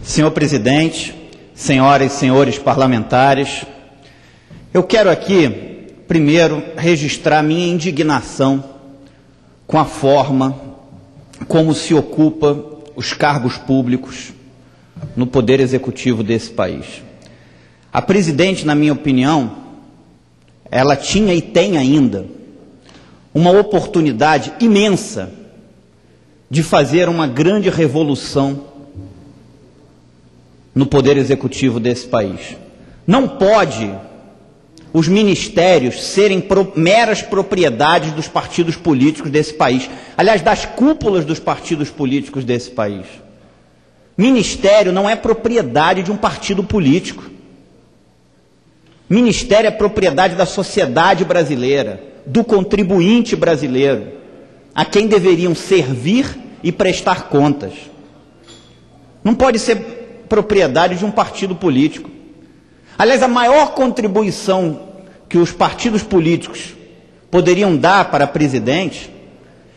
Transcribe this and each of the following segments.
Senhor presidente, senhoras e senhores parlamentares, eu quero aqui, primeiro, registrar minha indignação com a forma como se ocupa os cargos públicos no poder executivo desse país. A presidente, na minha opinião, ela tinha e tem ainda uma oportunidade imensa de fazer uma grande revolução no poder executivo desse país. Não pode os ministérios serem meras propriedades dos partidos políticos desse país, aliás, das cúpulas dos partidos políticos desse país. Ministério não é propriedade de um partido político. Ministério é propriedade da sociedade brasileira, do contribuinte brasileiro, a quem deveriam servir e prestar contas. Não pode ser propriedade de um partido político. Aliás, a maior contribuição que os partidos políticos poderiam dar para a presidente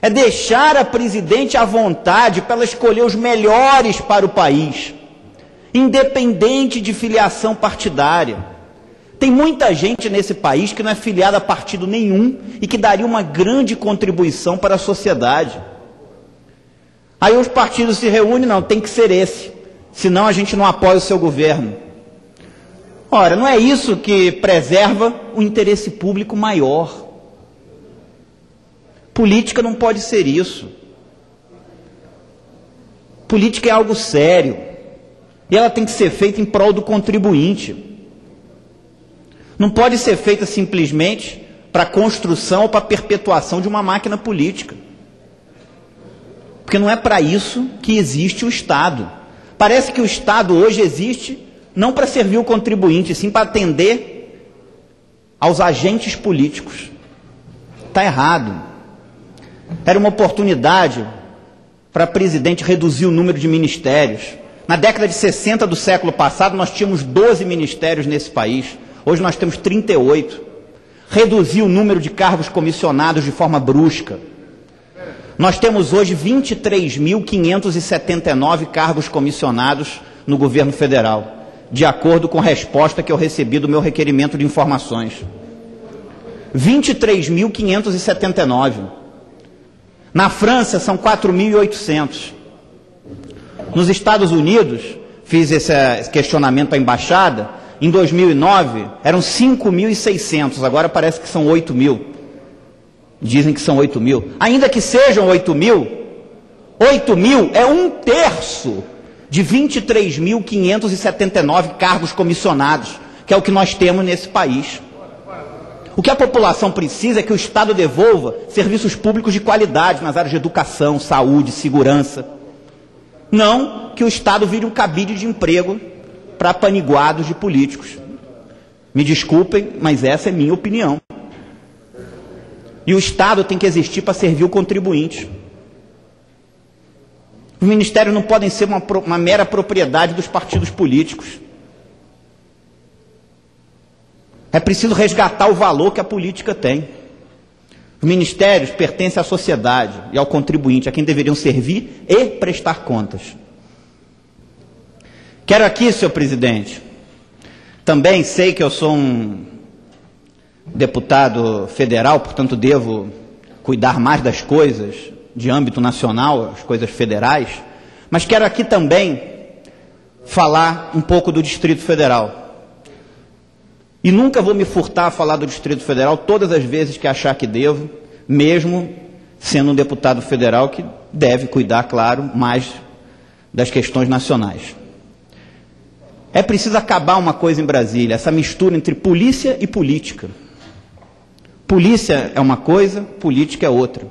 é deixar a presidente à vontade para ela escolher os melhores para o país, independente de filiação partidária. Tem muita gente nesse país que não é filiada a partido nenhum e que daria uma grande contribuição para a sociedade. Aí os partidos se reúnem, não, tem que ser esse, senão a gente não apoia o seu governo. Ora, não é isso que preserva o interesse público maior. Política não pode ser isso. Política é algo sério. E ela tem que ser feita em prol do contribuinte. Não pode ser feita simplesmente para a construção ou para a perpetuação de uma máquina política. Porque não é para isso que existe o Estado. Parece que o Estado hoje existe não para servir o contribuinte, sim para atender aos agentes políticos. Está errado. Era uma oportunidade para a presidente reduzir o número de ministérios. Na década de 60 do século passado, nós tínhamos 12 ministérios nesse país. Hoje nós temos 38. Reduzir o número de cargos comissionados de forma brusca. Nós temos hoje 23.579 cargos comissionados no governo federal, de acordo com a resposta que eu recebi do meu requerimento de informações. 23.579. Na França são 4.800. Nos Estados Unidos, fiz esse questionamento à embaixada, em 2009 eram 5.600, agora parece que são 8.000. Dizem que são 8.000. Ainda que sejam 8.000, 8.000 é 1/3 de 23.579 cargos comissionados, que é o que nós temos nesse país. O que a população precisa é que o Estado devolva serviços públicos de qualidade nas áreas de educação, saúde, segurança. Não que o Estado vire um cabide de emprego para paniguados de políticos. Me desculpem, mas essa é minha opinião. E o Estado tem que existir para servir o contribuinte. Os ministérios não podem ser uma mera propriedade dos partidos políticos. É preciso resgatar o valor que a política tem. Os ministérios pertencem à sociedade e ao contribuinte, a quem deveriam servir e prestar contas. Quero aqui, senhor presidente, também sei que eu sou um deputado federal, portanto devo cuidar mais das coisas de âmbito nacional, as coisas federais, mas quero aqui também falar um pouco do Distrito Federal. E nunca vou me furtar a falar do Distrito Federal todas as vezes que achar que devo, mesmo sendo um deputado federal que deve cuidar, claro, mais das questões nacionais. É preciso acabar uma coisa em Brasília, essa mistura entre polícia e política. Polícia é uma coisa, política é outra.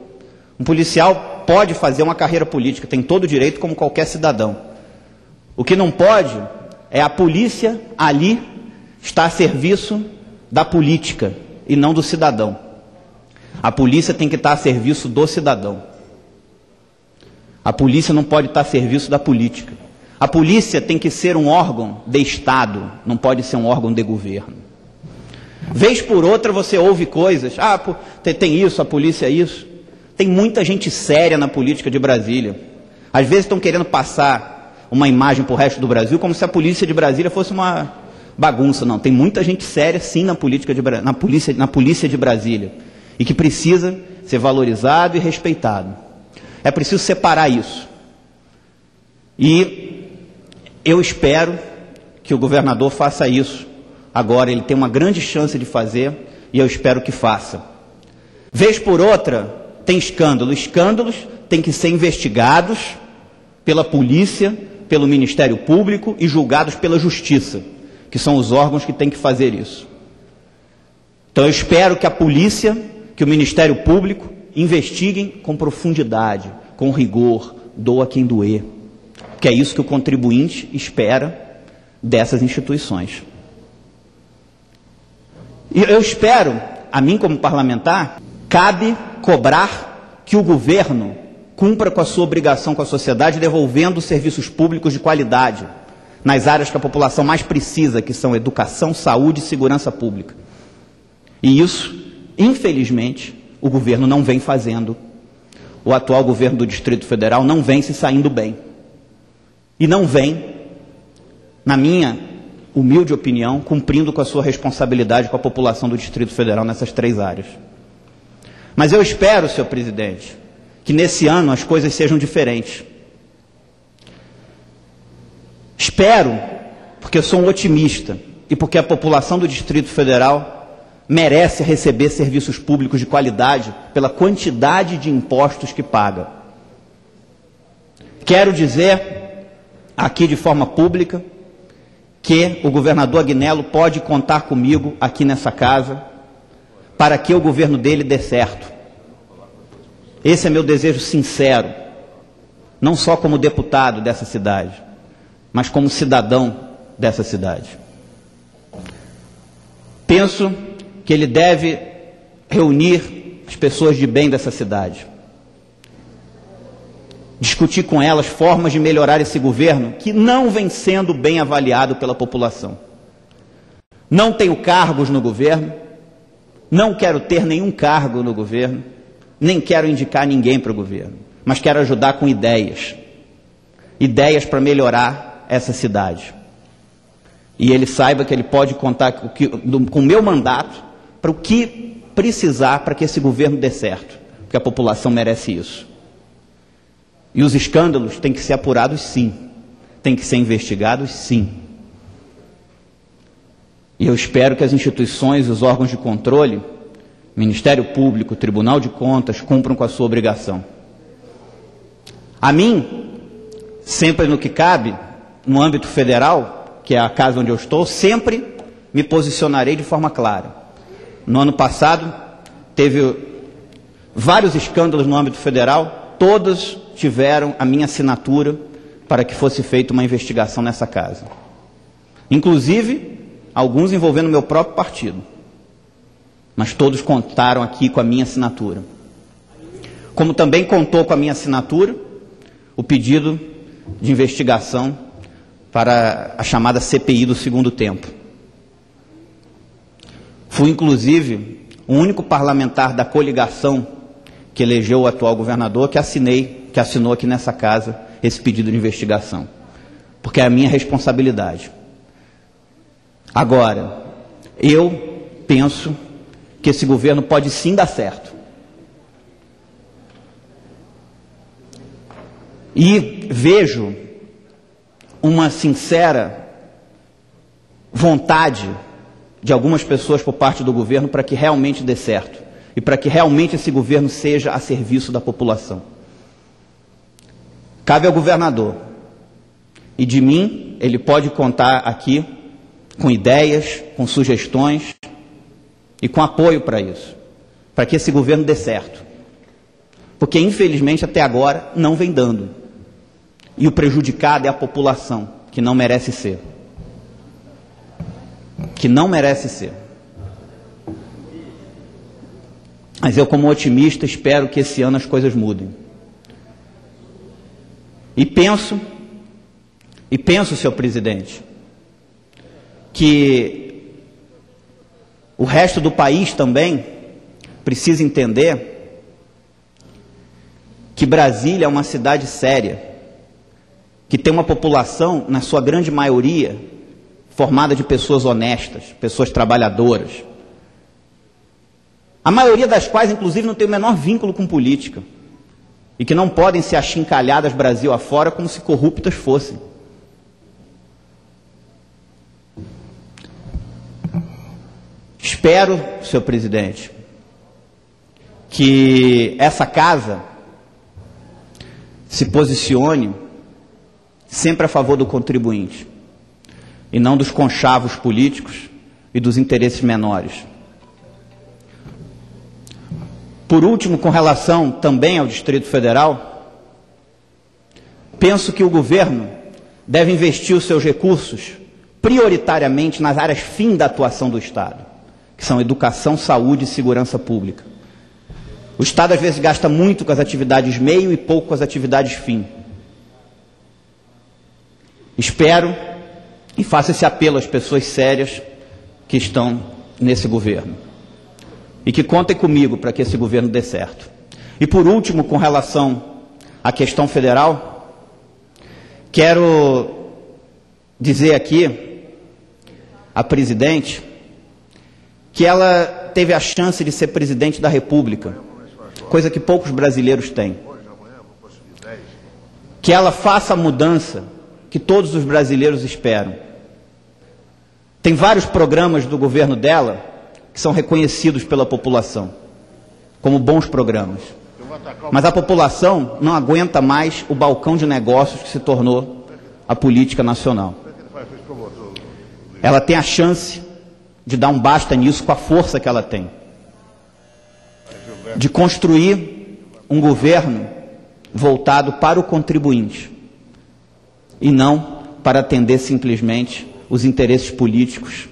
Um policial pode fazer uma carreira política, tem todo o direito como qualquer cidadão. O que não pode é a polícia ali estar a serviço da política e não do cidadão. A polícia tem que estar a serviço do cidadão. A polícia não pode estar a serviço da política. A polícia tem que ser um órgão de Estado, não pode ser um órgão de governo. Vez por outra você ouve coisas, tem isso, a polícia é isso. Tem muita gente séria na política de Brasília. Às vezes estão querendo passar uma imagem para o resto do Brasil, como se a polícia de Brasília fosse uma bagunça. Não, tem muita gente séria, sim, na polícia de Brasília, e que precisa ser valorizado e respeitado. É preciso separar isso. E eu espero que o governador faça isso. Agora ele tem uma grande chance de fazer, e eu espero que faça. Vez por outra, tem escândalo. Escândalos têm que ser investigados pela polícia, pelo Ministério Público e julgados pela Justiça, que são os órgãos que têm que fazer isso. Então eu espero que a polícia, que o Ministério Público investiguem com profundidade, com rigor, doa quem doer, porque é isso que o contribuinte espera dessas instituições. E eu espero, a mim como parlamentar, cabe cobrar que o governo cumpra com a sua obrigação com a sociedade, devolvendo serviços públicos de qualidade nas áreas que a população mais precisa, que são educação, saúde e segurança pública. E isso, infelizmente, o governo não vem fazendo. O atual governo do Distrito Federal não vem se saindo bem. E não vem, na minha humilde opinião, cumprindo com a sua responsabilidade com a população do Distrito Federal nessas 3 áreas. Mas eu espero, senhor presidente, que nesse ano as coisas sejam diferentes. Espero, porque eu sou um otimista e porque a população do Distrito Federal merece receber serviços públicos de qualidade pela quantidade de impostos que paga. Quero dizer aqui de forma pública que o governador Agnello pode contar comigo aqui nessa casa para que o governo dele dê certo. Esse é meu desejo sincero, não só como deputado dessa cidade, mas como cidadão dessa cidade. Penso que ele deve reunir as pessoas de bem dessa cidade, discutir com elas formas de melhorar esse governo que não vem sendo bem avaliado pela população. Não tenho cargos no governo, não quero ter nenhum cargo no governo, nem quero indicar ninguém para o governo, mas quero ajudar com ideias para melhorar essa cidade. E ele saiba que ele pode contar com o meu mandato para o que precisar para que esse governo dê certo, porque a população merece isso. E os escândalos têm que ser apurados, sim, têm que ser investigados, sim. E eu espero que as instituições e os órgãos de controle, Ministério Público, Tribunal de Contas, cumpram com a sua obrigação. A mim, sempre no que cabe, no âmbito federal, que é a casa onde eu estou, sempre me posicionarei de forma clara. No ano passado, teve vários escândalos no âmbito federal, todos tiveram a minha assinatura para que fosse feita uma investigação nessa casa. Inclusive, alguns envolvendo o meu próprio partido. Mas todos contaram aqui com a minha assinatura. Como também contou com a minha assinatura o pedido de investigação para a chamada CPI do segundo tempo. Fui, inclusive, o único parlamentar da coligação que elegeu o atual governador que assinou aqui nessa casa esse pedido de investigação, porque é a minha responsabilidade. Agora, eu penso que esse governo pode sim dar certo. E vejo uma sincera vontade de algumas pessoas por parte do governo para que realmente dê certo e para que realmente esse governo seja a serviço da população. Cabe ao governador, e de mim ele pode contar aqui com ideias, com sugestões e com apoio para isso, para que esse governo dê certo. Porque, infelizmente, até agora não vem dando. E o prejudicado é a população, que não merece ser. Que não merece ser. Mas eu, como otimista, espero que esse ano as coisas mudem. E penso, senhor presidente, que o resto do país também precisa entender que Brasília é uma cidade séria, que tem uma população, na sua grande maioria, formada de pessoas honestas, pessoas trabalhadoras, a maioria das quais, inclusive, não tem o menor vínculo com política, e que não podem ser achincalhadas Brasil afora como se corruptas fossem. Espero, senhor presidente, que essa casa se posicione sempre a favor do contribuinte, e não dos conchavos políticos e dos interesses menores. Por último, com relação também ao Distrito Federal, penso que o governo deve investir os seus recursos prioritariamente nas áreas fim da atuação do Estado, que são educação, saúde e segurança pública. O Estado às vezes gasta muito com as atividades meio e pouco com as atividades fim. Espero e faço esse apelo às pessoas sérias que estão nesse governo, e que contem comigo para que esse governo dê certo. E por último, com relação à questão federal, quero dizer aqui à presidente que ela teve a chance de ser presidente da República, coisa que poucos brasileiros têm. Que ela faça a mudança que todos os brasileiros esperam. Tem vários programas do governo dela que são reconhecidos pela população como bons programas. Mas a população não aguenta mais o balcão de negócios que se tornou a política nacional. Ela tem a chance de dar um basta nisso com a força que ela tem, de construir um governo voltado para o contribuinte e não para atender simplesmente os interesses políticos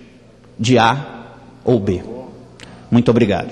de A ou B. Muito obrigado.